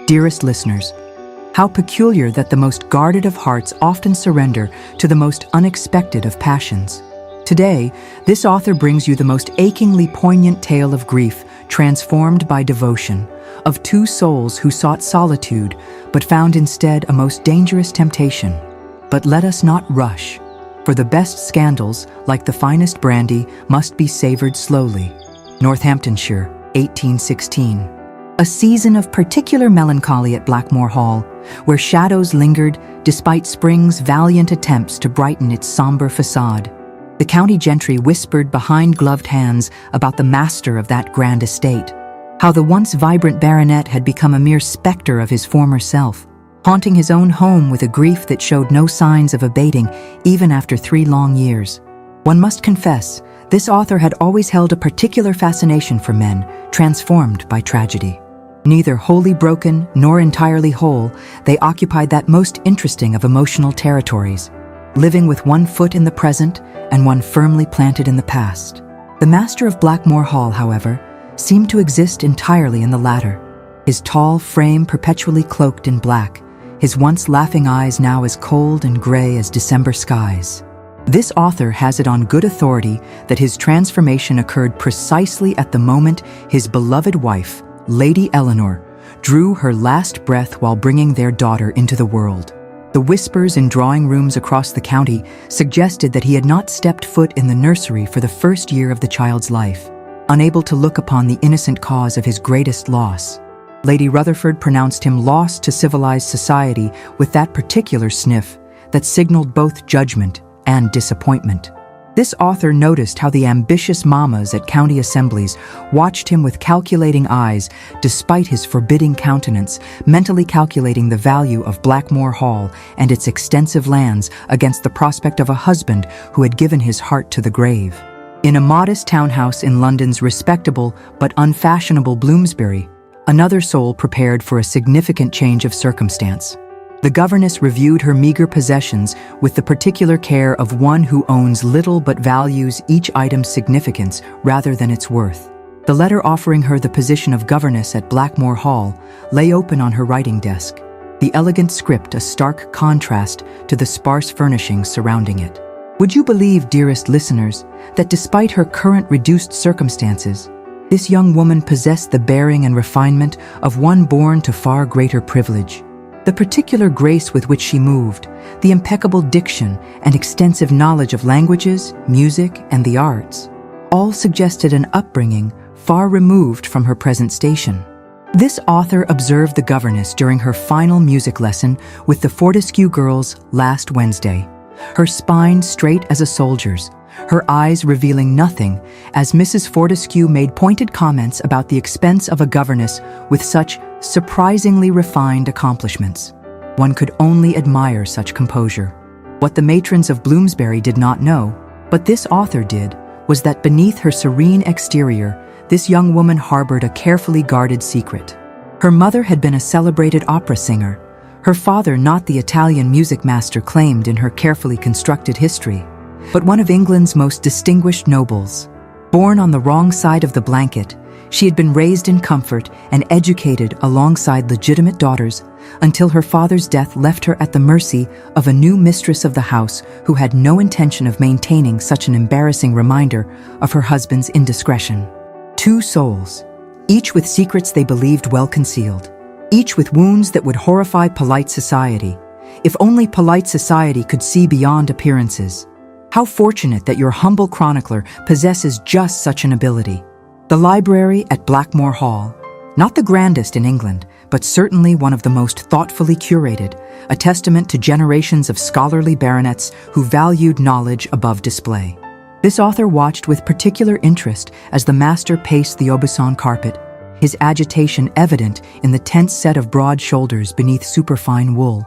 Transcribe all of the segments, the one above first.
Dearest listeners, how peculiar that the most guarded of hearts often surrender to the most unexpected of passions. Today, this author brings you the most achingly poignant tale of grief transformed by devotion, of two souls who sought solitude but found instead a most dangerous temptation. But let us not rush, for the best scandals, like the finest brandy, must be savored slowly. Northamptonshire, 1816. A season of particular melancholy at Blackmore Hall, where shadows lingered despite spring's valiant attempts to brighten its somber facade. The county gentry whispered behind gloved hands about the master of that grand estate, how the once vibrant baronet had become a mere spectre of his former self, haunting his own home with a grief that showed no signs of abating even after 3 long years. One must confess, this author had always held a particular fascination for men transformed by tragedy. Neither wholly broken nor entirely whole, they occupied that most interesting of emotional territories, living with one foot in the present and one firmly planted in the past. The master of Blackmore Hall, however, seemed to exist entirely in the latter, his tall frame perpetually cloaked in black, his once laughing eyes now as cold and gray as December skies. This author has it on good authority that his transformation occurred precisely at the moment his beloved wife, Lady Eleanor, drew her last breath while bringing their daughter into the world. The whispers in drawing rooms across the county suggested that he had not stepped foot in the nursery for the first year of the child's life, unable to look upon the innocent cause of his greatest loss. Lady Rutherford pronounced him lost to civilized society with that particular sniff that signaled both judgment and disappointment. This author noticed how the ambitious mamas at county assemblies watched him with calculating eyes despite his forbidding countenance, mentally calculating the value of Blackmore Hall and its extensive lands against the prospect of a husband who had given his heart to the grave. In a modest townhouse in London's respectable but unfashionable Bloomsbury, another soul prepared for a significant change of circumstance. The governess reviewed her meager possessions with the particular care of one who owns little but values each item's significance rather than its worth. The letter offering her the position of governess at Blackmore Hall lay open on her writing desk, the elegant script a stark contrast to the sparse furnishings surrounding it. Would you believe, dearest listeners, that despite her current reduced circumstances, this young woman possessed the bearing and refinement of one born to far greater privilege? The particular grace with which she moved, the impeccable diction and extensive knowledge of languages, music, and the arts, all suggested an upbringing far removed from her present station. This author observed the governess during her final music lesson with the Fortescue girls last Wednesday, her spine straight as a soldier's, her eyes revealing nothing, as Mrs. Fortescue made pointed comments about the expense of a governess with such surprisingly refined accomplishments. One could only admire such composure. What the matrons of Bloomsbury did not know, but this author did, was that beneath her serene exterior, this young woman harbored a carefully guarded secret. Her mother had been a celebrated opera singer, her father not the Italian music master claimed in her carefully constructed history, but one of England's most distinguished nobles. Born on the wrong side of the blanket, she had been raised in comfort and educated alongside legitimate daughters until her father's death left her at the mercy of a new mistress of the house who had no intention of maintaining such an embarrassing reminder of her husband's indiscretion. Two souls, each with secrets they believed well concealed, each with wounds that would horrify polite society, if only polite society could see beyond appearances. How fortunate that your humble chronicler possesses just such an ability. The library at Blackmore Hall, not the grandest in England, but certainly one of the most thoughtfully curated, a testament to generations of scholarly baronets who valued knowledge above display. This author watched with particular interest as the master paced the Aubusson carpet, his agitation evident in the tense set of broad shoulders beneath superfine wool.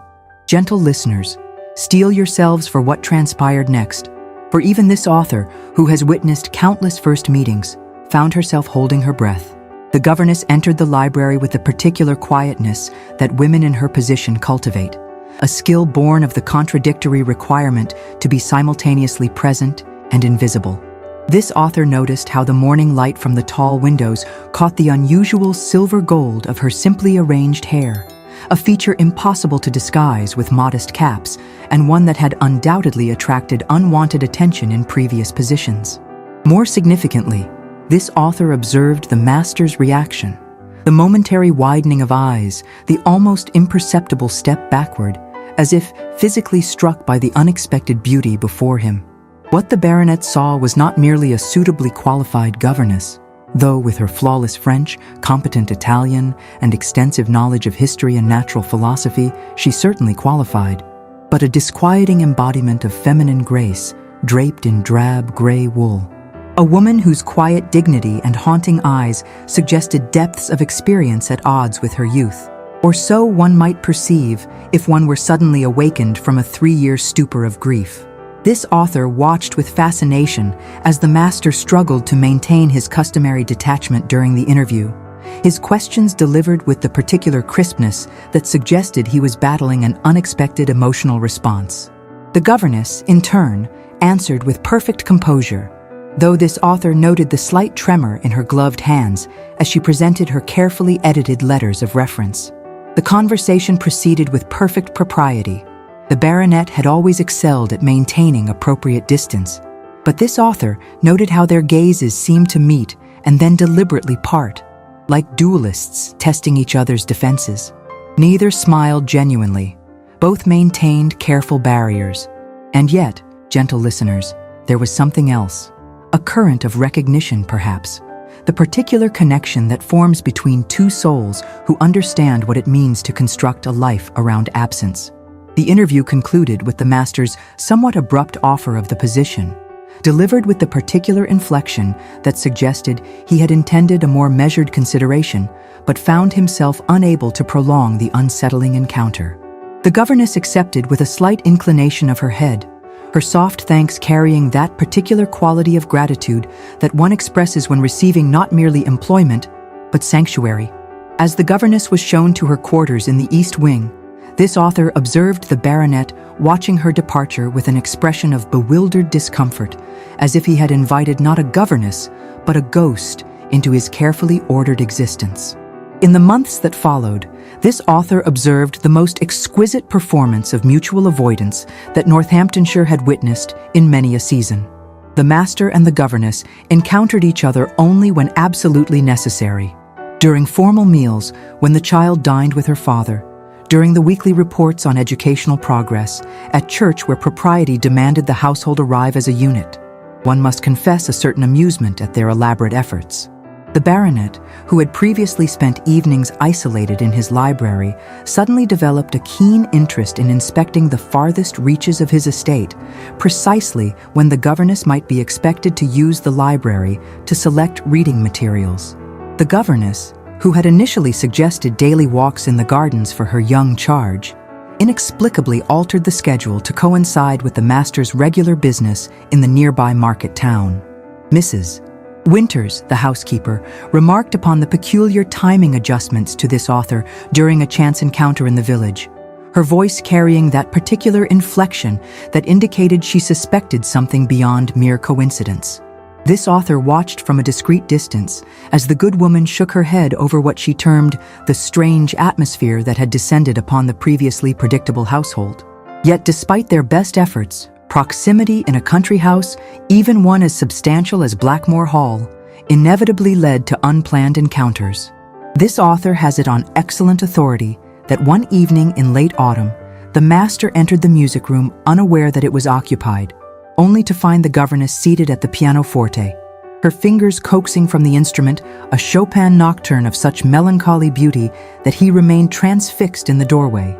Gentle listeners, steel yourselves for what transpired next, for even this author, who has witnessed countless first meetings, found herself holding her breath. The governess entered the library with the particular quietness that women in her position cultivate, a skill born of the contradictory requirement to be simultaneously present and invisible. This author noticed how the morning light from the tall windows caught the unusual silver gold of her simply arranged hair, a feature impossible to disguise with modest caps, and one that had undoubtedly attracted unwanted attention in previous positions. More significantly, this author observed the master's reaction, the momentary widening of eyes, the almost imperceptible step backward, as if physically struck by the unexpected beauty before him. What the baronet saw was not merely a suitably qualified governess, though with her flawless French, competent Italian, and extensive knowledge of history and natural philosophy, she certainly qualified, but a disquieting embodiment of feminine grace, draped in drab gray wool. A woman whose quiet dignity and haunting eyes suggested depths of experience at odds with her youth. Or so one might perceive if one were suddenly awakened from a 3-year stupor of grief. This author watched with fascination as the master struggled to maintain his customary detachment during the interview, his questions delivered with the particular crispness that suggested he was battling an unexpected emotional response. The governess, in turn, answered with perfect composure, though this author noted the slight tremor in her gloved hands as she presented her carefully edited letters of reference. The conversation proceeded with perfect propriety. The baronet had always excelled at maintaining appropriate distance, but this author noted how their gazes seemed to meet and then deliberately part, like duelists testing each other's defenses. Neither smiled genuinely. Both maintained careful barriers. And yet, gentle listeners, there was something else. A current of recognition, perhaps. The particular connection that forms between two souls who understand what it means to construct a life around absence. The interview concluded with the master's somewhat abrupt offer of the position, delivered with the particular inflection that suggested he had intended a more measured consideration, but found himself unable to prolong the unsettling encounter. The governess accepted with a slight inclination of her head, her soft thanks carrying that particular quality of gratitude that one expresses when receiving not merely employment, but sanctuary. As the governess was shown to her quarters in the East Wing, this author observed the baronet watching her departure with an expression of bewildered discomfort, as if he had invited not a governess, but a ghost into his carefully ordered existence. In the months that followed, this author observed the most exquisite performance of mutual avoidance that Northamptonshire had witnessed in many a season. The master and the governess encountered each other only when absolutely necessary. During formal meals, when the child dined with her father, during the weekly reports on educational progress, at church where propriety demanded the household arrive as a unit. One must confess a certain amusement at their elaborate efforts. The baronet, who had previously spent evenings isolated in his library, suddenly developed a keen interest in inspecting the farthest reaches of his estate, precisely when the governess might be expected to use the library to select reading materials. The governess, who had initially suggested daily walks in the gardens for her young charge, inexplicably altered the schedule to coincide with the master's regular business in the nearby market town. Mrs. Winters, the housekeeper, remarked upon the peculiar timing adjustments to this author during a chance encounter in the village, her voice carrying that particular inflection that indicated she suspected something beyond mere coincidence. This author watched from a discreet distance as the good woman shook her head over what she termed the strange atmosphere that had descended upon the previously predictable household. Yet despite their best efforts, proximity in a country house, even one as substantial as Blackmore Hall, inevitably led to unplanned encounters. This author has it on excellent authority that one evening in late autumn, the master entered the music room unaware that it was occupied, only to find the governess seated at the pianoforte, her fingers coaxing from the instrument a Chopin nocturne of such melancholy beauty that he remained transfixed in the doorway,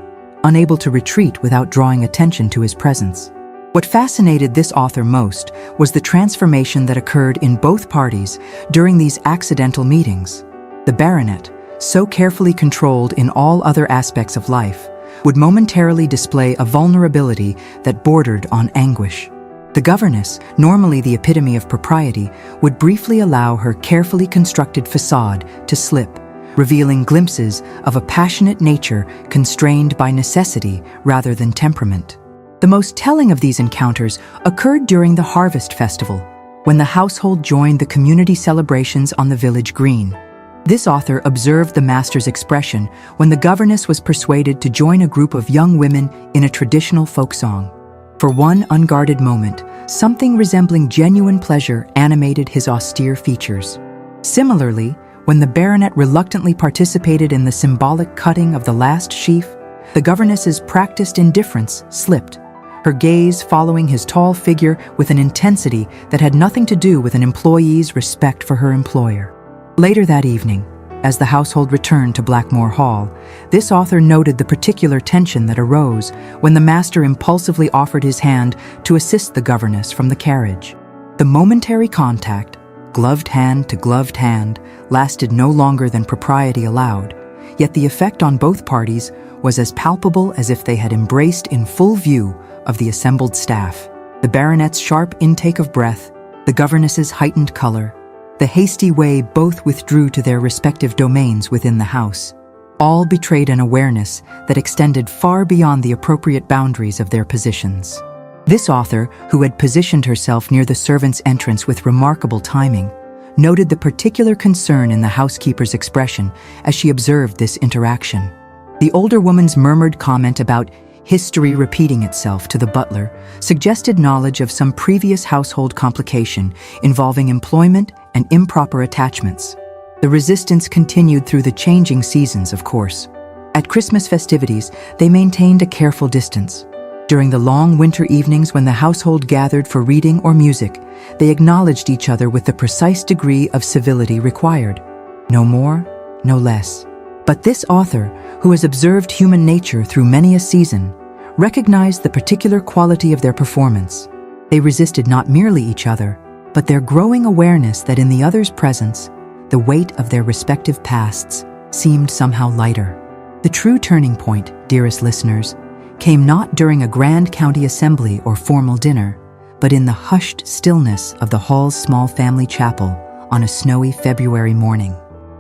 unable to retreat without drawing attention to his presence. What fascinated this author most was the transformation that occurred in both parties during these accidental meetings. The baronet, so carefully controlled in all other aspects of life, would momentarily display a vulnerability that bordered on anguish. The governess, normally the epitome of propriety, would briefly allow her carefully constructed facade to slip, revealing glimpses of a passionate nature constrained by necessity rather than temperament. The most telling of these encounters occurred during the harvest festival, when the household joined the community celebrations on the village green. This author observed the master's expression when the governess was persuaded to join a group of young women in a traditional folk song. For one unguarded moment, something resembling genuine pleasure animated his austere features. Similarly, when the baronet reluctantly participated in the symbolic cutting of the last sheaf, the governess's practiced indifference slipped, her gaze following his tall figure with an intensity that had nothing to do with an employee's respect for her employer. Later that evening, as the household returned to Blackmore Hall, this author noted the particular tension that arose when the master impulsively offered his hand to assist the governess from the carriage. The momentary contact, gloved hand to gloved hand, lasted no longer than propriety allowed, yet the effect on both parties was as palpable as if they had embraced in full view of the assembled staff. The baronet's sharp intake of breath, the governess's heightened color, the hasty way both withdrew to their respective domains within the house, all betrayed an awareness that extended far beyond the appropriate boundaries of their positions. This author, who had positioned herself near the servants' entrance with remarkable timing, noted the particular concern in the housekeeper's expression as she observed this interaction. The older woman's murmured comment about history repeating itself to the butler suggested knowledge of some previous household complication involving employment and improper attachments. The resistance continued through the changing seasons, of course. At Christmas festivities, they maintained a careful distance. During the long winter evenings when the household gathered for reading or music, they acknowledged each other with the precise degree of civility required. No more, no less. But this author, who has observed human nature through many a season, recognized the particular quality of their performance. They resisted not merely each other, but their growing awareness that in the other's presence, the weight of their respective pasts seemed somehow lighter. The true turning point, dearest listeners, came not during a grand county assembly or formal dinner, but in the hushed stillness of the hall's small family chapel on a snowy February morning.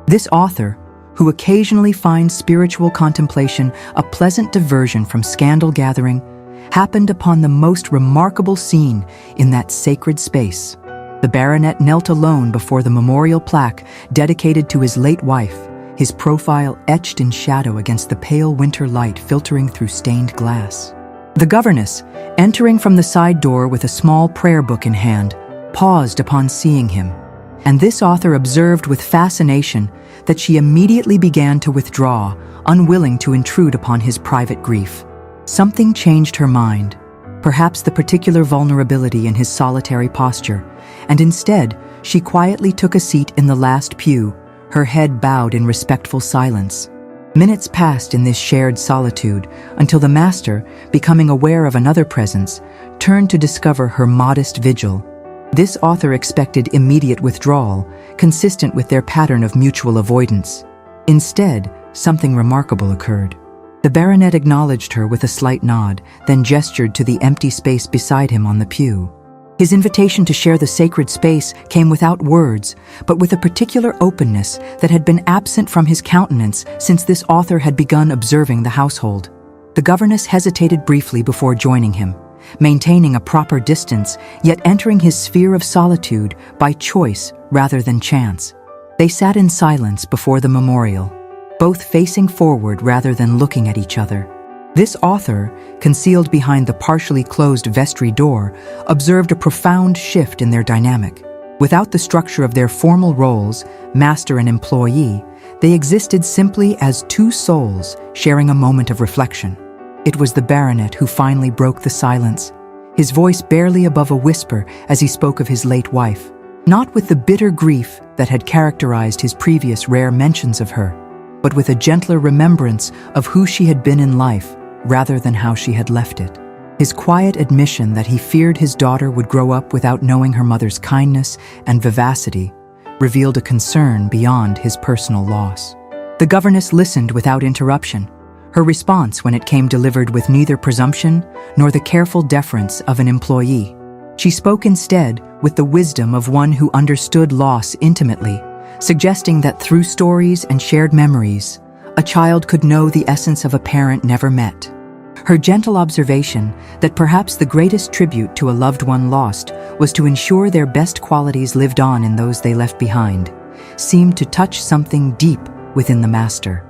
This author, who occasionally finds spiritual contemplation a pleasant diversion from scandal gathering, happened upon the most remarkable scene in that sacred space. The baronet knelt alone before the memorial plaque dedicated to his late wife, his profile etched in shadow against the pale winter light filtering through stained glass. The governess, entering from the side door with a small prayer book in hand, paused upon seeing him, and this author observed with fascination that she immediately began to withdraw, unwilling to intrude upon his private grief. Something changed her mind, perhaps the particular vulnerability in his solitary posture, and instead, she quietly took a seat in the last pew, her head bowed in respectful silence. Minutes passed in this shared solitude until the master, becoming aware of another presence, turned to discover her modest vigil. This author expected immediate withdrawal, consistent with their pattern of mutual avoidance. Instead, something remarkable occurred. The baronet acknowledged her with a slight nod, then gestured to the empty space beside him on the pew. His invitation to share the sacred space came without words, but with a particular openness that had been absent from his countenance since this author had begun observing the household. The governess hesitated briefly before joining him, maintaining a proper distance, yet entering his sphere of solitude by choice rather than chance. They sat in silence before the memorial, both facing forward rather than looking at each other. This author, concealed behind the partially closed vestry door, observed a profound shift in their dynamic. Without the structure of their formal roles, master and employee, they existed simply as two souls sharing a moment of reflection. It was the baronet who finally broke the silence, his voice barely above a whisper as he spoke of his late wife, not with the bitter grief that had characterized his previous rare mentions of her, but with a gentler remembrance of who she had been in life rather than how she had left it. His quiet admission that he feared his daughter would grow up without knowing her mother's kindness and vivacity revealed a concern beyond his personal loss. The governess listened without interruption, her response when it came delivered with neither presumption nor the careful deference of an employee. She spoke instead with the wisdom of one who understood loss intimately, suggesting that through stories and shared memories, a child could know the essence of a parent never met. Her gentle observation that perhaps the greatest tribute to a loved one lost was to ensure their best qualities lived on in those they left behind seemed to touch something deep within the master.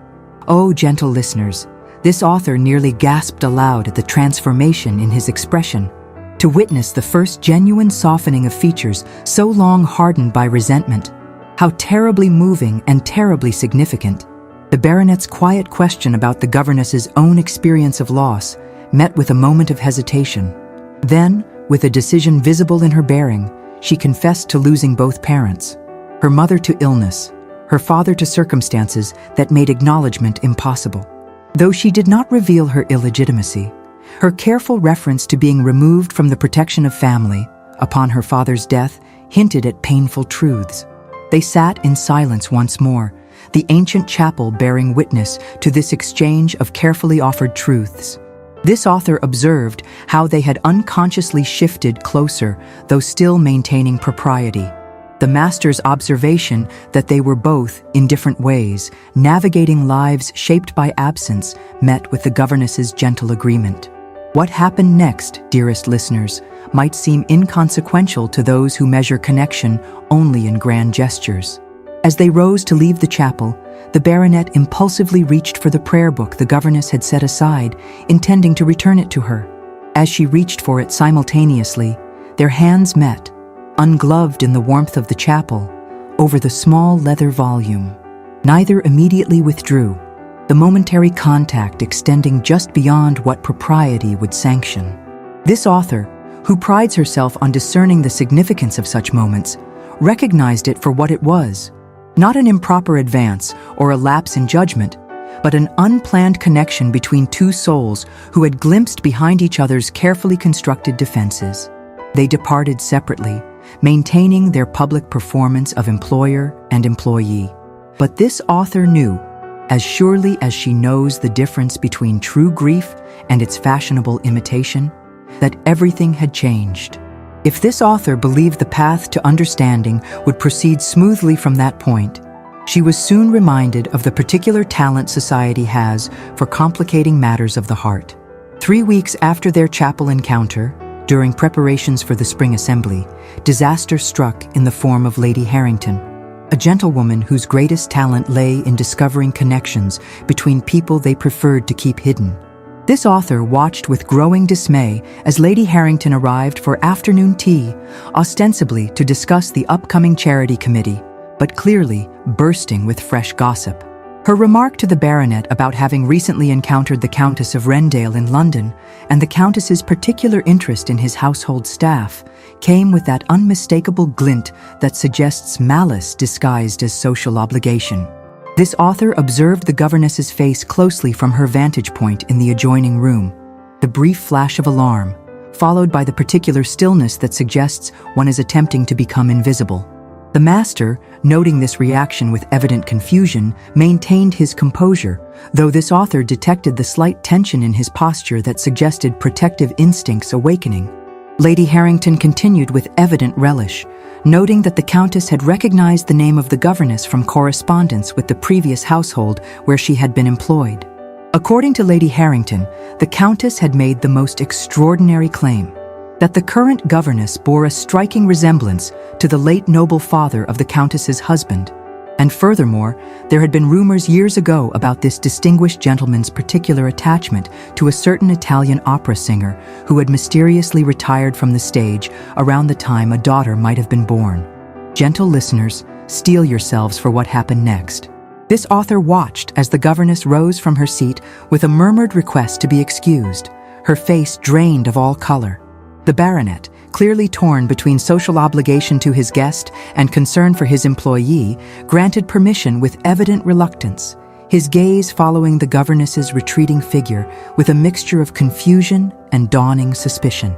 Oh, gentle listeners, this author nearly gasped aloud at the transformation in his expression. To witness the first genuine softening of features so long hardened by resentment, how terribly moving and terribly significant. The baronet's quiet question about the governess's own experience of loss met with a moment of hesitation. Then, with a decision visible in her bearing, she confessed to losing both parents, her mother to illness, her father to circumstances that made acknowledgement impossible. Though she did not reveal her illegitimacy, her careful reference to being removed from the protection of family upon her father's death hinted at painful truths. They sat in silence once more, the ancient chapel bearing witness to this exchange of carefully offered truths. This author observed how they had unconsciously shifted closer, though still maintaining propriety. The master's observation that they were both, in different ways, navigating lives shaped by absence met with the governess's gentle agreement. What happened next, dearest listeners, might seem inconsequential to those who measure connection only in grand gestures. As they rose to leave the chapel, the baronet impulsively reached for the prayer book the governess had set aside, intending to return it to her. As she reached for it simultaneously, their hands met, ungloved in the warmth of the chapel, over the small leather volume. Neither immediately withdrew, the momentary contact extending just beyond what propriety would sanction. This author, who prides herself on discerning the significance of such moments, recognized it for what it was, not an improper advance or a lapse in judgment, but an unplanned connection between two souls who had glimpsed behind each other's carefully constructed defenses. They departed separately, maintaining their public performance of employer and employee. But this author knew, as surely as she knows the difference between true grief and its fashionable imitation, that everything had changed. If this author believed the path to understanding would proceed smoothly from that point, she was soon reminded of the particular talent society has for complicating matters of the heart. 3 weeks after their chapel encounter, during preparations for the spring assembly, disaster struck in the form of Lady Harrington, a gentlewoman whose greatest talent lay in discovering connections between people they preferred to keep hidden. This author watched with growing dismay as Lady Harrington arrived for afternoon tea, ostensibly to discuss the upcoming charity committee, but clearly bursting with fresh gossip. Her remark to the baronet about having recently encountered the Countess of Rendale in London and the Countess's particular interest in his household staff came with that unmistakable glint that suggests malice disguised as social obligation. This author observed the governess's face closely from her vantage point in the adjoining room. The brief flash of alarm, followed by the particular stillness that suggests one is attempting to become invisible. The master, noting this reaction with evident confusion, maintained his composure, though this author detected the slight tension in his posture that suggested protective instincts awakening. Lady Harrington continued with evident relish, noting that the Countess had recognized the name of the governess from correspondence with the previous household where she had been employed. According to Lady Harrington, the Countess had made the most extraordinary claim, that the current governess bore a striking resemblance to the late noble father of the Countess's husband, and furthermore, there had been rumors years ago about this distinguished gentleman's particular attachment to a certain Italian opera singer who had mysteriously retired from the stage around the time a daughter might have been born. Gentle listeners, steel yourselves for what happened next. This author watched as the governess rose from her seat with a murmured request to be excused, her face drained of all color. The baronet, clearly torn between social obligation to his guest and concern for his employee, granted permission with evident reluctance, his gaze following the governess's retreating figure with a mixture of confusion and dawning suspicion.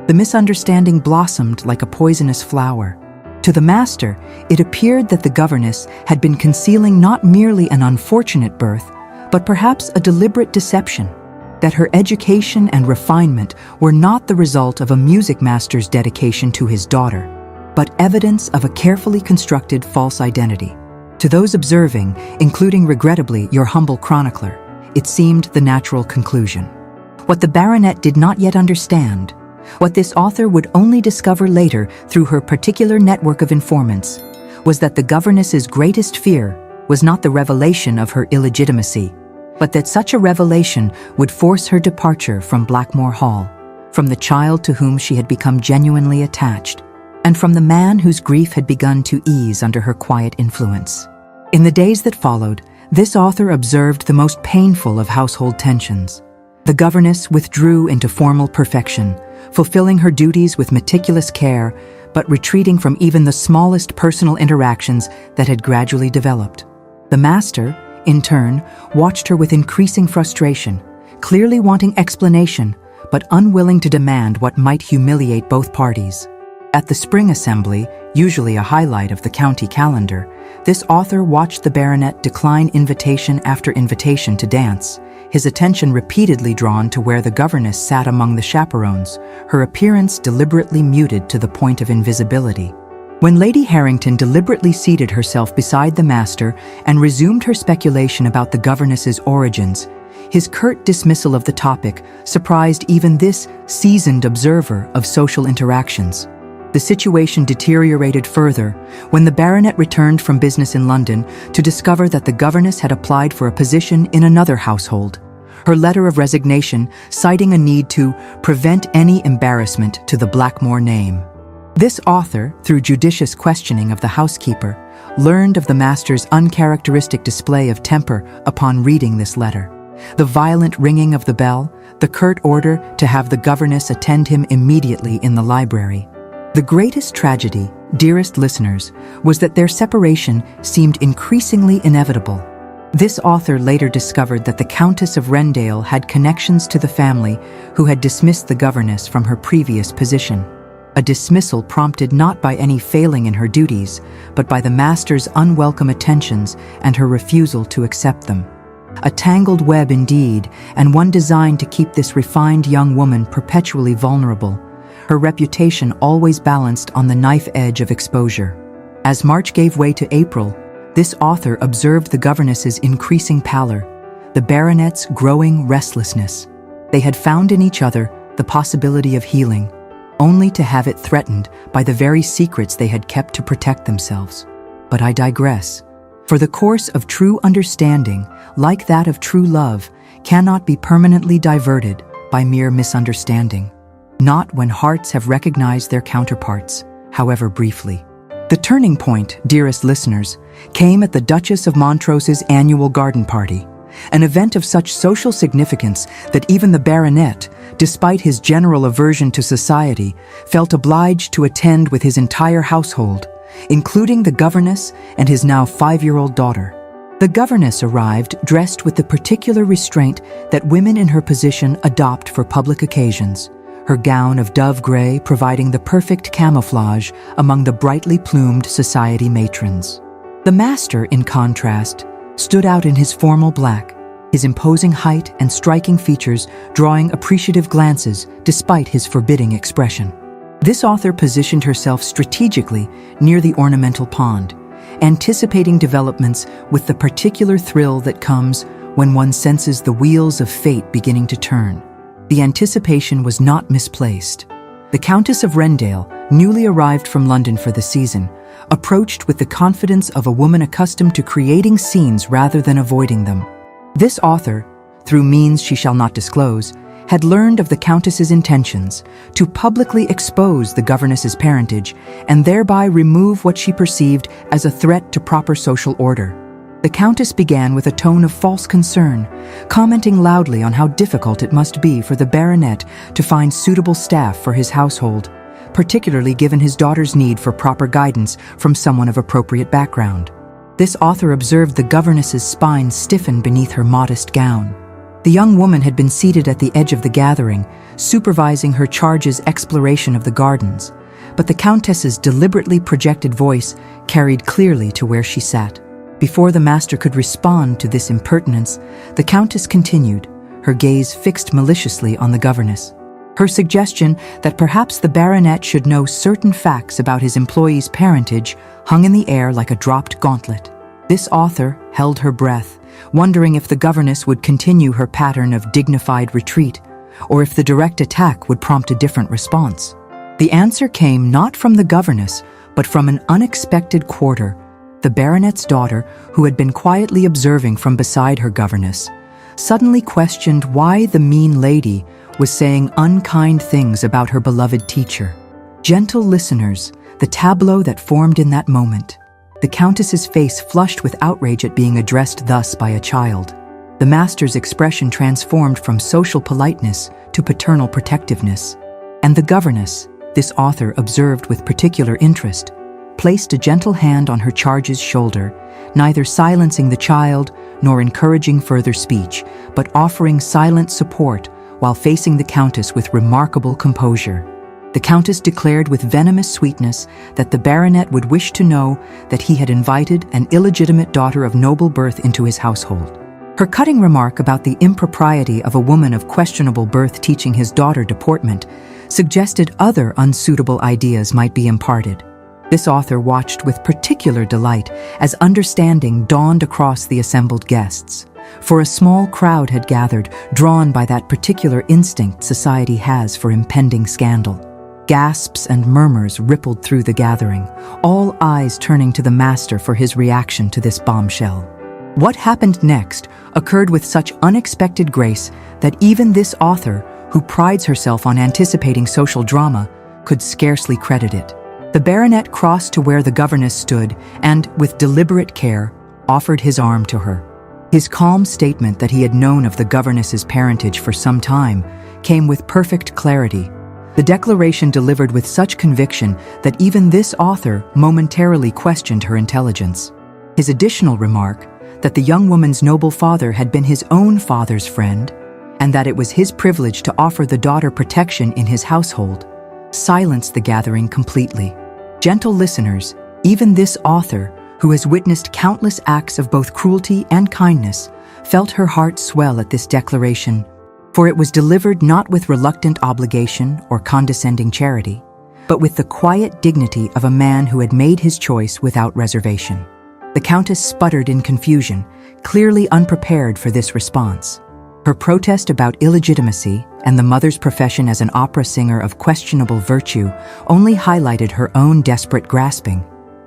The misunderstanding blossomed like a poisonous flower. To the master, it appeared that the governess had been concealing not merely an unfortunate birth, but perhaps a deliberate deception, that her education and refinement were not the result of a music master's dedication to his daughter, but evidence of a carefully constructed false identity. To those observing, including regrettably your humble chronicler, it seemed the natural conclusion. What the baronet did not yet understand, what this author would only discover later through her particular network of informants, was that the governess's greatest fear was not the revelation of her illegitimacy, but that such a revelation would force her departure from Blackmore Hall, from the child to whom she had become genuinely attached, and from the man whose grief had begun to ease under her quiet influence. In the days that followed, this author observed the most painful of household tensions. The governess withdrew into formal perfection, fulfilling her duties with meticulous care, but retreating from even the smallest personal interactions that had gradually developed. The master, in turn, watched her with increasing frustration, clearly wanting explanation, but unwilling to demand what might humiliate both parties. At the spring assembly, usually a highlight of the county calendar, this author watched the baronet decline invitation after invitation to dance, his attention repeatedly drawn to where the governess sat among the chaperones, her appearance deliberately muted to the point of invisibility. When Lady Harrington deliberately seated herself beside the master and resumed her speculation about the governess's origins, his curt dismissal of the topic surprised even this seasoned observer of social interactions. The situation deteriorated further when the baronet returned from business in London to discover that the governess had applied for a position in another household. Her letter of resignation citing a need to prevent any embarrassment to the Blackmore name. This author, through judicious questioning of the housekeeper, learned of the master's uncharacteristic display of temper upon reading this letter. The violent ringing of the bell, the curt order to have the governess attend him immediately in the library. The greatest tragedy, dearest listeners, was that their separation seemed increasingly inevitable. This author later discovered that the Countess of Rendale had connections to the family who had dismissed the governess from her previous position. A dismissal prompted not by any failing in her duties, but by the master's unwelcome attentions and her refusal to accept them. A tangled web indeed, and one designed to keep this refined young woman perpetually vulnerable, her reputation always balanced on the knife edge of exposure. As March gave way to April, this author observed the governess's increasing pallor, the baronet's growing restlessness. They had found in each other the possibility of healing, only to have it threatened by the very secrets they had kept to protect themselves. But I digress. For the course of true understanding, like that of true love, cannot be permanently diverted by mere misunderstanding. Not when hearts have recognized their counterparts, however briefly. The turning point, dearest listeners, came at the Duchess of Montrose's annual garden party, an event of such social significance that even the baronet, despite his general aversion to society, felt obliged to attend with his entire household, including the governess and his now 5-year-old daughter. The governess arrived dressed with the particular restraint that women in her position adopt for public occasions, her gown of dove gray providing the perfect camouflage among the brightly plumed society matrons. The master, in contrast, stood out in his formal black, his imposing height and striking features drawing appreciative glances despite his forbidding expression. This author positioned herself strategically near the ornamental pond, anticipating developments with the particular thrill that comes when one senses the wheels of fate beginning to turn. The anticipation was not misplaced. The Countess of Rendale, newly arrived from London for the season, approached with the confidence of a woman accustomed to creating scenes rather than avoiding them. This author, through means she shall not disclose, had learned of the Countess's intentions to publicly expose the governess's parentage and thereby remove what she perceived as a threat to proper social order. The Countess began with a tone of false concern, commenting loudly on how difficult it must be for the baronet to find suitable staff for his household, particularly given his daughter's need for proper guidance from someone of appropriate background. This author observed the governess's spine stiffen beneath her modest gown. The young woman had been seated at the edge of the gathering, supervising her charge's exploration of the gardens, but the Countess's deliberately projected voice carried clearly to where she sat. Before the master could respond to this impertinence, the Countess continued, her gaze fixed maliciously on the governess. Her suggestion that perhaps the baronet should know certain facts about his employee's parentage hung in the air like a dropped gauntlet. This author held her breath, wondering if the governess would continue her pattern of dignified retreat, or if the direct attack would prompt a different response. The answer came not from the governess, but from an unexpected quarter, the baronet's daughter, who had been quietly observing from beside her governess, suddenly questioned why the mean lady was saying unkind things about her beloved teacher. Gentle listeners, the tableau that formed in that moment. The countess's face flushed with outrage at being addressed thus by a child. The master's expression transformed from social politeness to paternal protectiveness. And the governess, this author observed with particular interest, placed a gentle hand on her charge's shoulder, neither silencing the child nor encouraging further speech, but offering silent support while facing the countess with remarkable composure. The countess declared with venomous sweetness that the baronet would wish to know that he had invited an illegitimate daughter of noble birth into his household. Her cutting remark about the impropriety of a woman of questionable birth teaching his daughter deportment suggested other unsuitable ideas might be imparted. This author watched with particular delight as understanding dawned across the assembled guests, for a small crowd had gathered, drawn by that particular instinct society has for impending scandal. Gasps and murmurs rippled through the gathering, all eyes turning to the master for his reaction to this bombshell. What happened next occurred with such unexpected grace that even this author, who prides herself on anticipating social drama, could scarcely credit it. The baronet crossed to where the governess stood and, with deliberate care, offered his arm to her. His calm statement that he had known of the governess's parentage for some time came with perfect clarity. The declaration delivered with such conviction that even this author momentarily questioned her intelligence. His additional remark, that the young woman's noble father had been his own father's friend, and that it was his privilege to offer the daughter protection in his household, silenced the gathering completely. Gentle listeners, even this author, who has witnessed countless acts of both cruelty and kindness, felt her heart swell at this declaration, for it was delivered not with reluctant obligation or condescending charity, but with the quiet dignity of a man who had made his choice without reservation. The countess sputtered in confusion, clearly unprepared for this response. Her protest about illegitimacy and the mother's profession as an opera singer of questionable virtue only highlighted her own desperate grasping.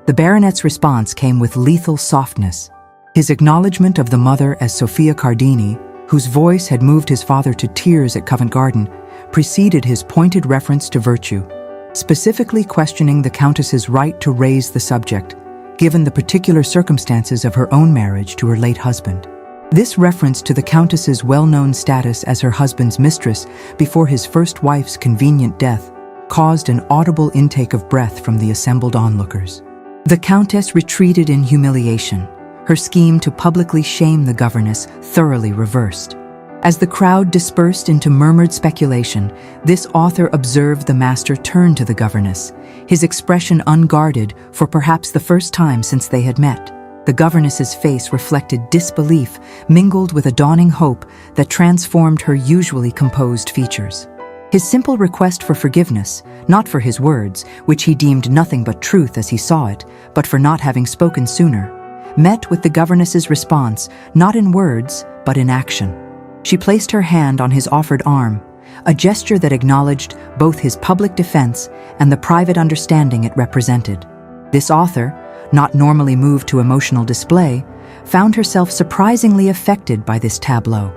The baronet's response came with lethal softness. His acknowledgement of the mother as Sophia Cardini, whose voice had moved his father to tears at Covent Garden, preceded his pointed reference to virtue, specifically questioning the countess's right to raise the subject, given the particular circumstances of her own marriage to her late husband. This reference to the countess's well-known status as her husband's mistress before his first wife's convenient death caused an audible intake of breath from the assembled onlookers. The countess retreated in humiliation, her scheme to publicly shame the governess thoroughly reversed. As the crowd dispersed into murmured speculation, this author observed the master turn to the governess, his expression unguarded for perhaps the first time since they had met. The governess's face reflected disbelief mingled with a dawning hope that transformed her usually composed features. His simple request for forgiveness, not for his words, which he deemed nothing but truth as he saw it, but for not having spoken sooner, met with the governess's response, not in words, but in action. She placed her hand on his offered arm, a gesture that acknowledged both his public defense and the private understanding it represented. This author, not normally moved to emotional display, found herself surprisingly affected by this tableau,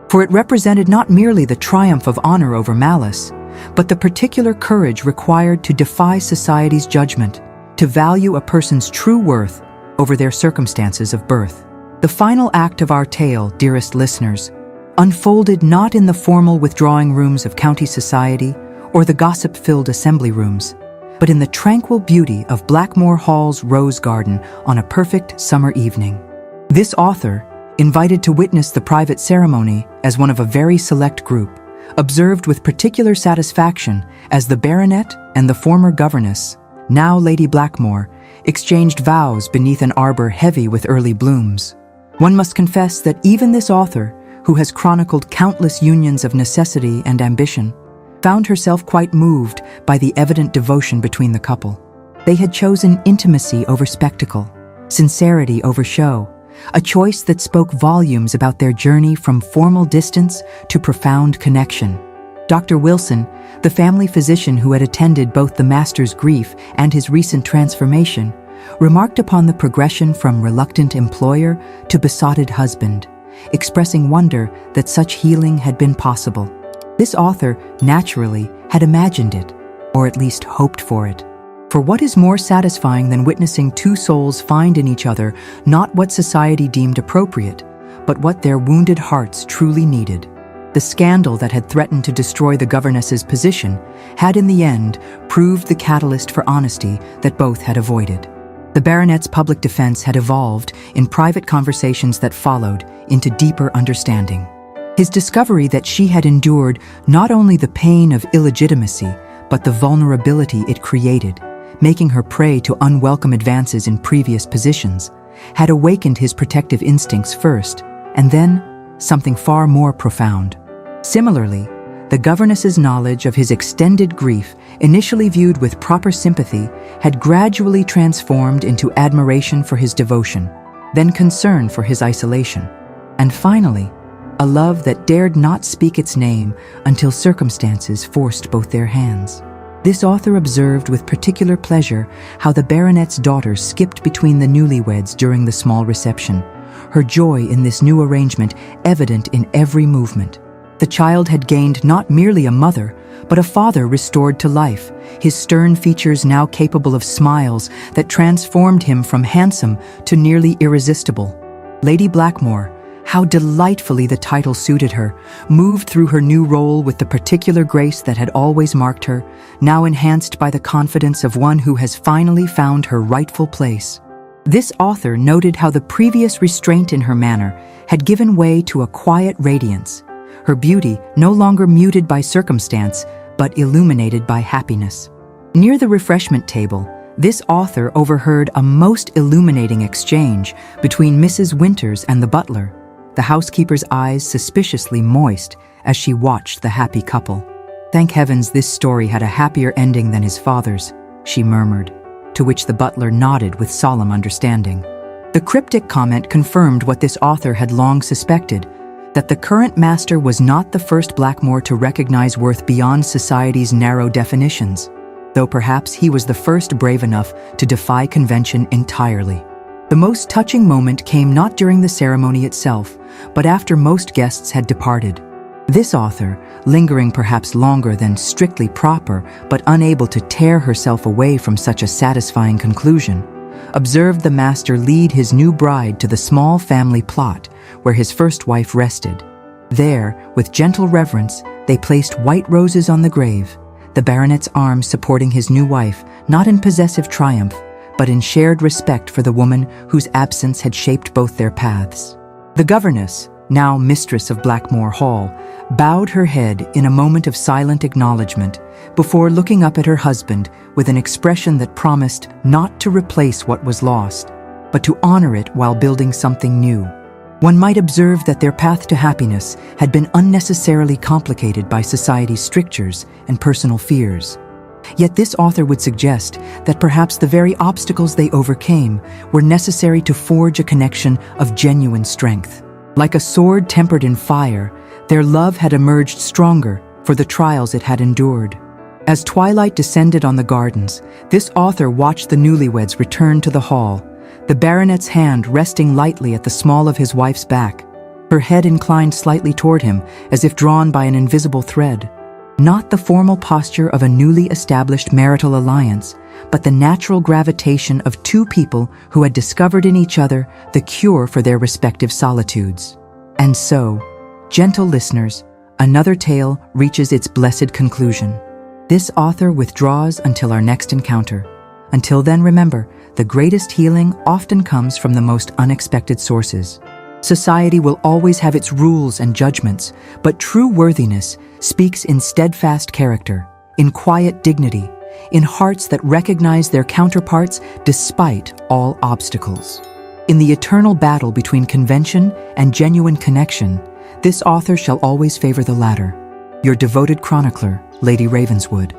for it represented not merely the triumph of honor over malice, but the particular courage required to defy society's judgment, to value a person's true worth over their circumstances of birth. The final act of our tale, dearest listeners, unfolded not in the formal withdrawing rooms of county society or the gossip-filled assembly rooms, but in the tranquil beauty of Blackmore Hall's rose garden on a perfect summer evening. This author, invited to witness the private ceremony as one of a very select group, observed with particular satisfaction as the baronet and the former governess, now Lady Blackmore, exchanged vows beneath an arbor heavy with early blooms. One must confess that even this author, who has chronicled countless unions of necessity and ambition, found herself quite moved by the evident devotion between the couple. They had chosen intimacy over spectacle, sincerity over show, a choice that spoke volumes about their journey from formal distance to profound connection. Dr. Wilson, the family physician who had attended both the master's grief and his recent transformation, remarked upon the progression from reluctant employer to besotted husband, expressing wonder that such healing had been possible. This author, naturally, had imagined it, or at least hoped for it. For what is more satisfying than witnessing two souls find in each other not what society deemed appropriate, but what their wounded hearts truly needed? The scandal that had threatened to destroy the governess's position had in the end proved the catalyst for honesty that both had avoided. The baronet's public defense had evolved, in private conversations that followed, into deeper understanding. His discovery that she had endured not only the pain of illegitimacy, but the vulnerability it created, making her prey to unwelcome advances in previous positions, had awakened his protective instincts first, and then something far more profound. Similarly, the governess's knowledge of his extended grief, initially viewed with proper sympathy, had gradually transformed into admiration for his devotion, then concern for his isolation, and finally, a love that dared not speak its name until circumstances forced both their hands. This author observed with particular pleasure how the baronet's daughter skipped between the newlyweds during the small reception, her joy in this new arrangement evident in every movement. The child had gained not merely a mother, but a father restored to life, his stern features now capable of smiles that transformed him from handsome to nearly irresistible. Lady Blackmore, how delightfully the title suited her, moved through her new role with the particular grace that had always marked her, now enhanced by the confidence of one who has finally found her rightful place. This author noted how the previous restraint in her manner had given way to a quiet radiance, her beauty no longer muted by circumstance, but illuminated by happiness. Near the refreshment table, this author overheard a most illuminating exchange between Mrs. Winters and the butler, the housekeeper's eyes suspiciously moist as she watched the happy couple. "Thank heavens this story had a happier ending than his father's," she murmured, to which the butler nodded with solemn understanding. The cryptic comment confirmed what this author had long suspected, that the current master was not the first Blackmore to recognize worth beyond society's narrow definitions, though perhaps he was the first brave enough to defy convention entirely. The most touching moment came not during the ceremony itself, but after most guests had departed. This author, lingering perhaps longer than strictly proper, but unable to tear herself away from such a satisfying conclusion, observed the master lead his new bride to the small family plot where his first wife rested. There, with gentle reverence, they placed white roses on the grave, the baronet's arm supporting his new wife, not in possessive triumph, but in shared respect for the woman whose absence had shaped both their paths. The governess, now mistress of Blackmore Hall, bowed her head in a moment of silent acknowledgement before looking up at her husband with an expression that promised not to replace what was lost, but to honor it while building something new. One might observe that their path to happiness had been unnecessarily complicated by society's strictures and personal fears. Yet this author would suggest that perhaps the very obstacles they overcame were necessary to forge a connection of genuine strength. Like a sword tempered in fire, their love had emerged stronger for the trials it had endured. As twilight descended on the gardens, this author watched the newlyweds return to the hall, the baronet's hand resting lightly at the small of his wife's back, her head inclined slightly toward him as if drawn by an invisible thread. Not the formal posture of a newly established marital alliance, but the natural gravitation of two people who had discovered in each other the cure for their respective solitudes. And so, gentle listeners, another tale reaches its blessed conclusion. This author withdraws until our next encounter. Until then, remember, the greatest healing often comes from the most unexpected sources. Society will always have its rules and judgments, but true worthiness speaks in steadfast character, in quiet dignity, in hearts that recognize their counterparts despite all obstacles. In the eternal battle between convention and genuine connection, this author shall always favor the latter. Your devoted chronicler, Lady Ravenswood.